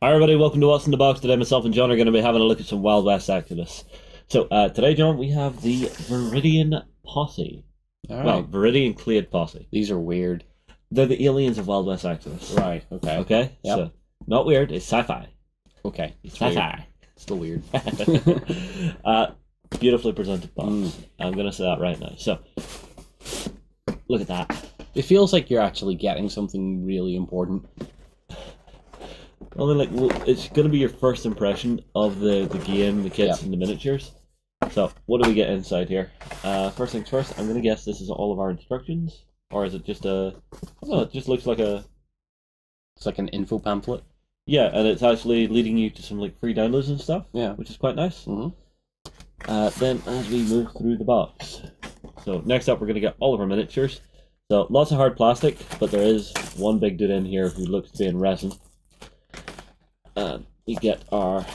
Hi everybody, welcome to What's in the Box. Today myself and John are going to be having a look at some Wild West activists. So today, John, we have the Viridian Posse. Well, Viridian Clade Posse. These are weird. They're the aliens of Wild West activists. Right, okay. Okay? Yep. So, not weird, it's sci-fi. Okay, it's Sci-fi. Still weird. Beautifully presented box. I'm going to say that right now. So, look at that. It feels like you're actually getting something really important. I mean, like, it's going to be your first impression of the game, the kits, and the miniatures. So, what do we get inside here? First things first, I'm going to guess this is all of our instructions. Or is it just a... Oh, it just looks like a... It's like an info pamphlet. Yeah, and it's actually leading you to some like free downloads and stuff. Yeah. Which is quite nice. Mm-hmm. Then, as we move through the box. So, next up, we're going to get all of our miniatures. So, lots of hard plastic, but there is one big dude in here who looks to be in resin. And we get our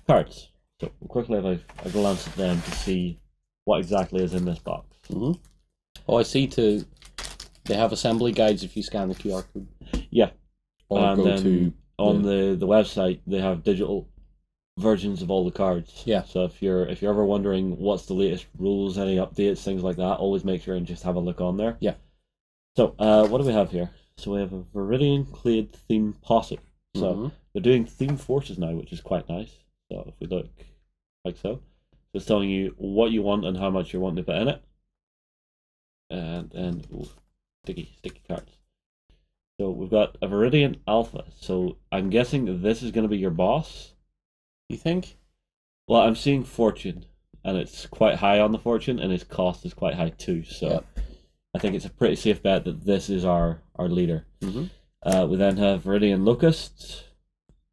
cards. So we'll quickly have a glance at them to see what exactly is in this box. Mm-hmm. Oh, I see they have assembly guides if you scan the QR code. Yeah. Or and go then to on the website they have digital versions of all the cards. Yeah. So if you're ever wondering what's the latest rules, any updates, things like that, always make sure and just have a look on there. Yeah. So what do we have here? So we have a Viridian Clade theme posse. So they're doing theme forces now, which is quite nice. So if we look like so, it's telling you what you want and how much you're wanting to put in it. And then sticky cards. So we've got a Viridian Alpha. So I'm guessing this is going to be your boss. You think? Well, I'm seeing Fortune, and it's quite high on the Fortune, and its cost is quite high too. So I think it's a pretty safe bet that this is our leader. We then have Rhydian Locusts,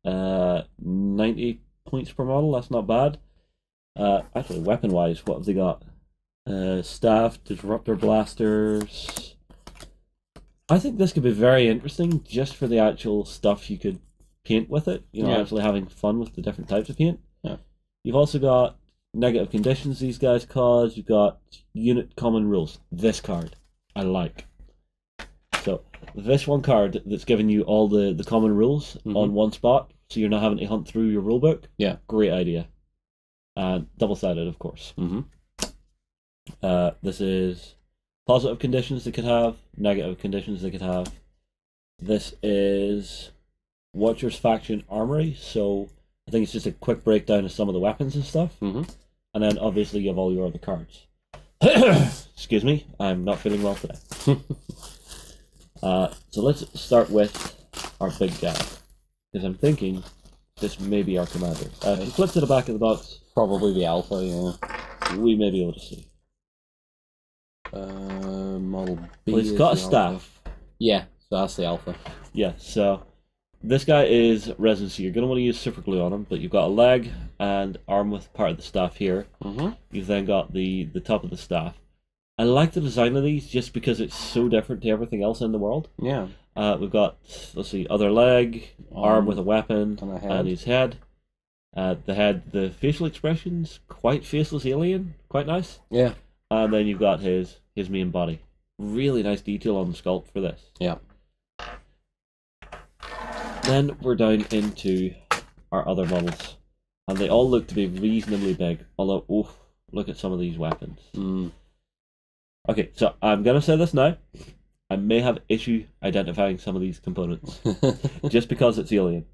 90 points per model, that's not bad. Actually, weapon-wise, what have they got? Staff, Disruptor Blasters. I think this could be very interesting just for the actual stuff you could paint with it. You know, actually having fun with the different types of paint. Yeah. You've also got negative conditions these guys cause. You've got unit common rules. This card, I like. So, this one card that's giving you all the common rules on one spot, so you're not having to hunt through your rulebook. Yeah. Great idea. And double-sided, of course. This is positive conditions they could have, negative conditions they could have. This is Watcher's Faction Armory, so I think it's just a quick breakdown of some of the weapons and stuff. And then, obviously, you have all your other cards. Excuse me, I'm not feeling well today. So let's start with our big guy, because I'm thinking this may be our commander. If you flip to the back of the box, Probably the Alpha, yeah. we may be able to see. Model B. Well, he's got a staff. Yeah, so that's the Alpha. Yeah, so this guy is resin, so you're going to want to use super glue on him, but you've got a leg and arm with part of the staff here. You've then got the top of the staff. I like the design of these just because it's so different to everything else in the world. Yeah. We've got, let's see, other leg, arm with a weapon, and his head. The head, the facial expressions, quite faceless alien, quite nice. Yeah. And then you've got his main body. Really nice detail on the sculpt for this. Yeah. Then we're down into our other models. And they all look to be reasonably big, although, oof, look at some of these weapons. Okay, so I'm going to say this now. I may have issue identifying some of these components, just because it's alien.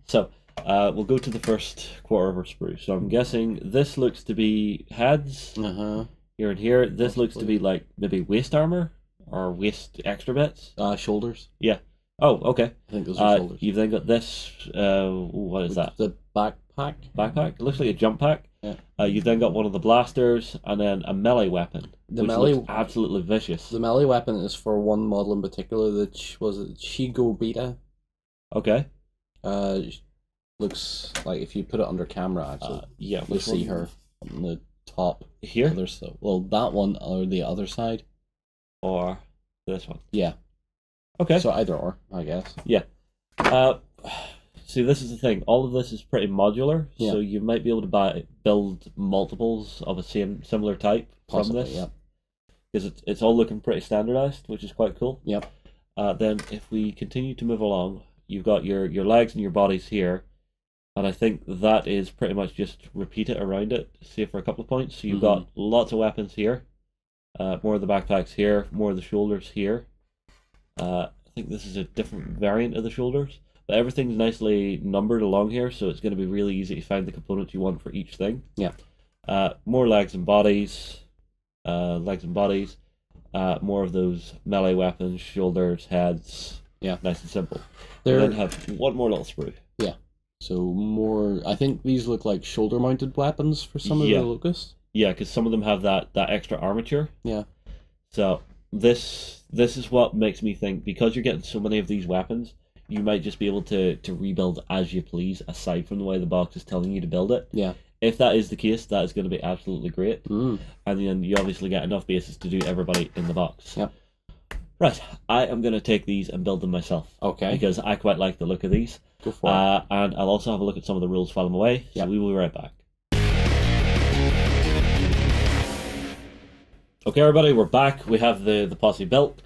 So, we'll go to the first quarter of our sprue. So I'm guessing this looks to be heads, here and here. This looks to be like maybe waist armor, or waist extra bits. Shoulders. Yeah. Oh, okay. I think those are shoulders. You've then got this, what is that? The backpack? Backpack? It looks like a jump pack. Yeah. You've then got one of the blasters, and then a melee weapon, which looks absolutely vicious. The melee weapon is for one model in particular, was it Tegel Beta? Okay. Looks like if you put it under camera, actually, yeah, you'll see her on the top here. Well, that one or the other side, or this one. Yeah. Okay. So either or, I guess. Yeah. See, this is the thing. All of this is pretty modular, so you might be able to build multiples of a similar type from this. Yeah. Because it's all looking pretty standardized, which is quite cool. Yep. Then if we continue to move along, you've got your legs and your bodies here. And I think that is pretty much just repeat it around it, save for a couple of points. So you've got lots of weapons here. More of the backpacks here, more of the shoulders here. I think this is a different variant of the shoulders. But everything's nicely numbered along here, so it's going to be really easy to find the components you want for each thing. Yeah. More legs and bodies. More of those melee weapons, shoulders, heads. Yeah. Nice and simple. There... And then have one more little sprue. Yeah. So more... I think these look like shoulder-mounted weapons for some of the Locusts. Yeah, because some of them have that extra armature. Yeah. So this is what makes me think, because you're getting so many of these weapons, you might just be able to rebuild as you please, aside from the way the box is telling you to build it. Yeah. If that is the case, that is going to be absolutely great. And then you obviously get enough bases to do everybody in the box. Yep. Right, I am going to take these and build them myself. Okay. Because I quite like the look of these. Go for it. And I'll also have a look at some of the rules while I'm away, so we will be right back. Okay, everybody, we're back. We have the posse built.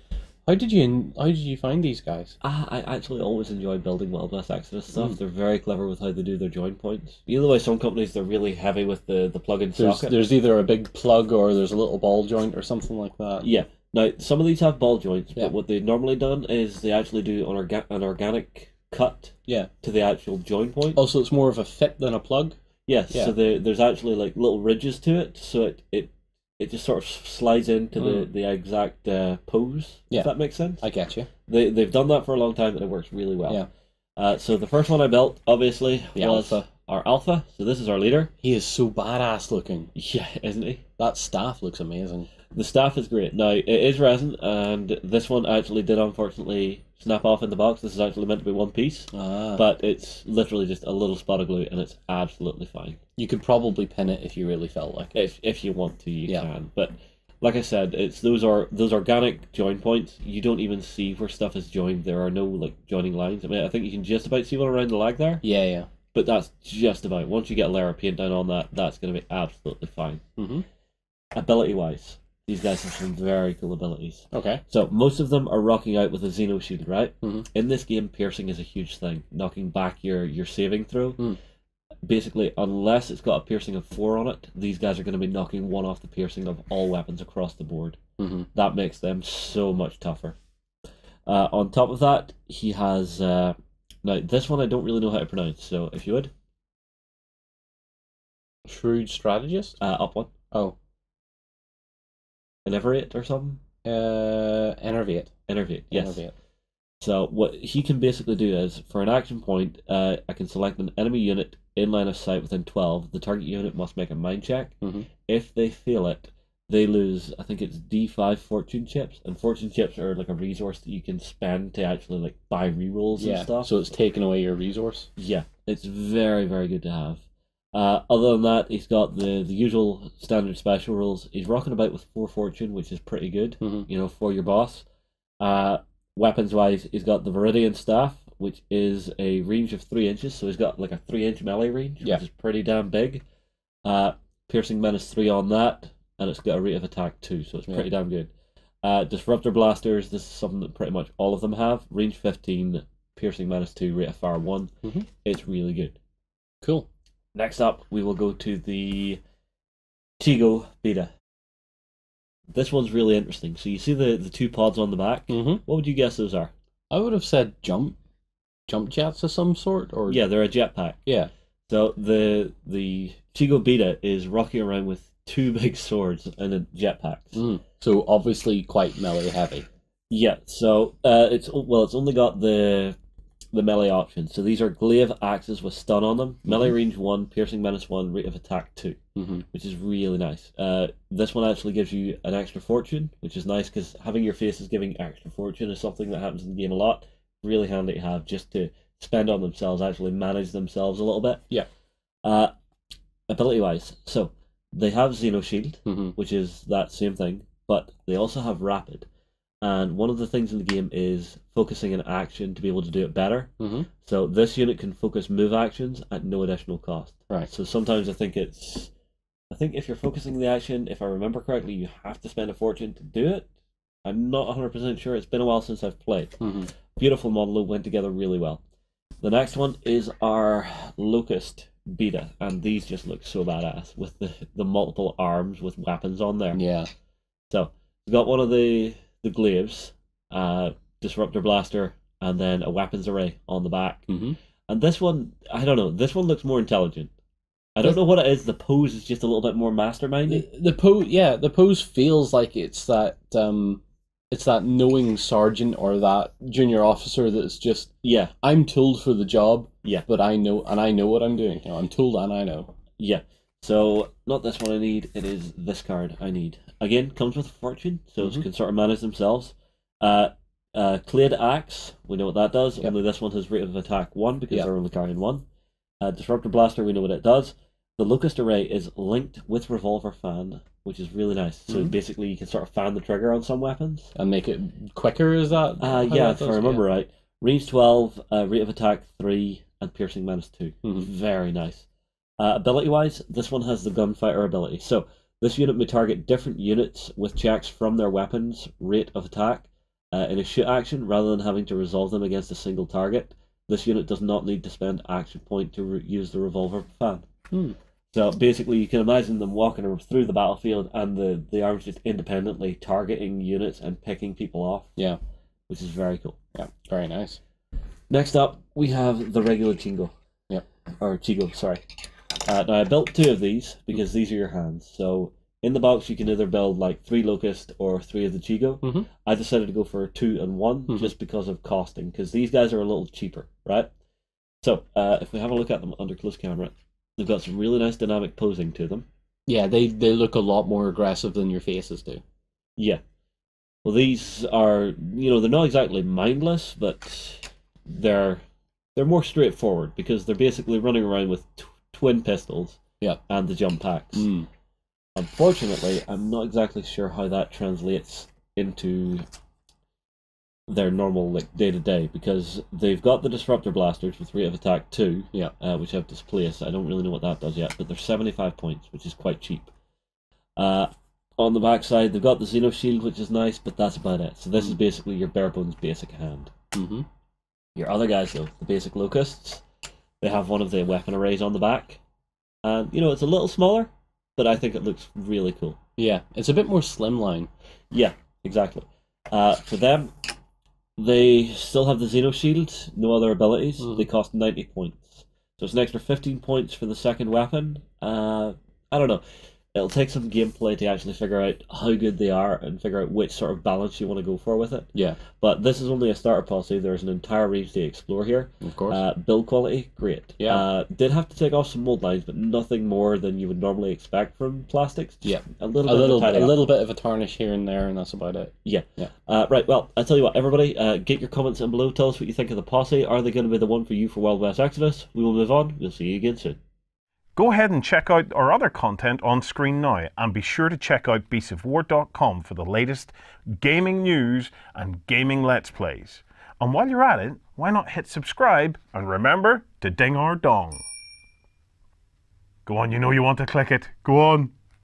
How did you find these guys? I actually always enjoy building Wild West Exodus stuff. They're very clever with how they do their join points. You know the way some companies, they're really heavy with the plug-in socket? There's either a big plug or there's a little ball joint or something like that. Yeah. Now, some of these have ball joints, but what they've normally done is they actually do an organic cut to the actual join point. Oh, so it's more of a fit than a plug? Yes, so there's actually like little ridges to it, so it just sort of slides into the exact pose, if that makes sense. I get you. They've done that for a long time and it works really well. Yeah. So the first one I built, obviously, was our Alpha. So this is our leader. He is so badass looking. Yeah, isn't he? That staff looks amazing. The staff is great. Now, it is resin, and this one actually did unfortunately snap off in the box. This is actually meant to be one piece, but it's literally just a little spot of glue, and it's absolutely fine. You could probably pin it if you really felt like it. If you want to, you can. But like I said, it's those organic join points. You don't even see where stuff is joined. There are no like joining lines. I mean, I think you can just about see one around the leg there. Yeah, yeah. But that's just about. Once you get a layer of paint down on that, that's going to be absolutely fine. Ability-wise, these guys have some very cool abilities. Okay. So most of them are rocking out with a Xeno shield, right? In this game, piercing is a huge thing, knocking back your saving throw. Basically, unless it's got a piercing of 4 on it, these guys are going to be knocking 1 off the piercing of all weapons across the board. That makes them so much tougher. On top of that, he has... now, this one I don't really know how to pronounce, so if you would. Shrewd Strategist? Up one. Oh. Enervate or something? Enervate. Enervate, yes. Enervate. So what he can basically do is, for an action point, I can select an enemy unit in line of sight within 12. The target unit must make a mind check. If they fail it, they lose, I think it's D5 fortune chips, and fortune chips are like a resource that you can spend to actually like buy rerolls and stuff. So it's taking away your resource? Yeah, it's very, very good to have. Other than that, he's got the usual standard special rules. He's rocking about with 4 fortune, which is pretty good, you know, for your boss. Weapons-wise, he's got the Viridian staff, which is a range of 3 inches, so he's got like a 3-inch melee range, which is pretty damn big. Piercing menace 3 on that, and it's got a rate of attack 2, so it's pretty damn good. Disruptor blasters, this is something that pretty much all of them have. Range 15, piercing menace 2, rate of fire 1. It's really good. Cool. Next up, we will go to the Tegel Beta. This one's really interesting. So you see the 2 pods on the back? What would you guess those are? I would have said jump jets of some sort, or yeah, they're a jetpack. Yeah. So the Tegel Beta is rocking around with 2 big swords and a jetpack. So obviously quite melee heavy. Yeah. So it's only got the melee option. So these are glaive axes with stun on them. Melee range 1, piercing menace 1, rate of attack 2, which is really nice. This one actually gives you an extra fortune, which is nice because having your faces giving extra fortune is something that happens in the game a lot. Really handy to have just to spend on themselves, actually manage themselves a little bit. Yeah. Ability wise, so they have Xeno Shield, which is that same thing, but they also have Rapid. And one of the things in the game is focusing an action to be able to do it better. So this unit can focus move actions at no additional cost. Right. So sometimes I think if you're focusing the action, if I remember correctly, you have to spend a fortune to do it. I'm not 100% sure. It's been a while since I've played. Mm-hmm. Beautiful model, went together really well. The next one is our Locust Beta, and these just look so badass with the multiple arms with weapons on there. Yeah. So we've got one of the glaives, disruptor blaster, and then a weapons array on the back. Mm-hmm. And this one, I don't know. This one looks more intelligent. I don't know what it is. The pose is just a little bit more mastermindy. The pose, yeah, the pose feels like it's that knowing sergeant or that junior officer that's just, yeah, I'm told for the job, yeah, but I know what I'm doing. You know, I'm told and I know. Yeah. So not this one I need. It is this card I need. Again, comes with fortune, so it can sort of manage themselves. Clade Axe, we know what that does. Yep. Only this one has rate of attack 1 because Yep. they're only carrying 1. Disruptor Blaster, we know what it does. The Locust Array is linked with Revolver Fan, which is really nice. So basically you can sort of fan the trigger on some weapons. And make it quicker, is that? Yeah, if I remember right. Range 12, rate of attack 3, and piercing -2. Very nice. Ability-wise, this one has the Gunfighter ability. So this unit may target different units with checks from their weapons rate of attack in a shoot action rather than having to resolve them against a single target. This unit does not need to spend action point to use the Revolver Fan. So basically you can imagine them walking through the battlefield and the arms just independently targeting units and picking people off. Yeah. Which is very cool. Yeah, very nice. Next up, we have the regular Chingo. Yep. Or Chigo, sorry. Now I built 2 of these because these are your hands. So in the box you can either build like 3 Locust or 3 of the Chigo. I decided to go for 2 and 1 just because of costing, because these guys are a little cheaper, right? So if we have a look at them under close camera, they've got some really nice dynamic posing to them. Yeah, they look a lot more aggressive than your faces do. Yeah. Well, these are, they're not exactly mindless, but they're more straightforward because they're basically running around with twin pistols and the jump packs. Unfortunately, I'm not exactly sure how that translates into their normal day-to-day, because they've got the Disruptor Blasters with rate of attack 2, which I've displaced. I don't really know what that does yet, but they're 75 points, which is quite cheap. On the backside, they've got the Xeno Shield, which is nice, but that's about it. So this is basically your bare-bones basic hand. Your other guys, though, the basic Locusts, they have one of the weapon arrays on the back. And, it's a little smaller, but I think it looks really cool. Yeah, it's a bit more slimline. Yeah, exactly. For them, they still have the Xeno Shield, no other abilities. They cost 90 points. So it's an extra 15 points for the second weapon. I don't know. It'll take some gameplay to actually figure out how good they are and figure out which sort of balance you want to go for with it. Yeah. But this is only a starter posse. There's an entire range to explore here. Of course. Build quality, great. Yeah. Did have to take off some mold lines, but nothing more than you would normally expect from plastics. Yeah. A little bit of a tarnish here and there, and that's about it. Yeah. Right, well, I'll tell you what, everybody, get your comments in below. Tell us what you think of the posse. Are they going to be the one for you for Wild West Exodus? We will move on. We'll see you again soon. Go ahead and check out our other content on screen now, and be sure to check out beastsofwar.com for the latest gaming news and gaming Let's Plays. And while you're at it, why not hit subscribe and remember to ding our dong. Go on, you know you want to click it. Go on.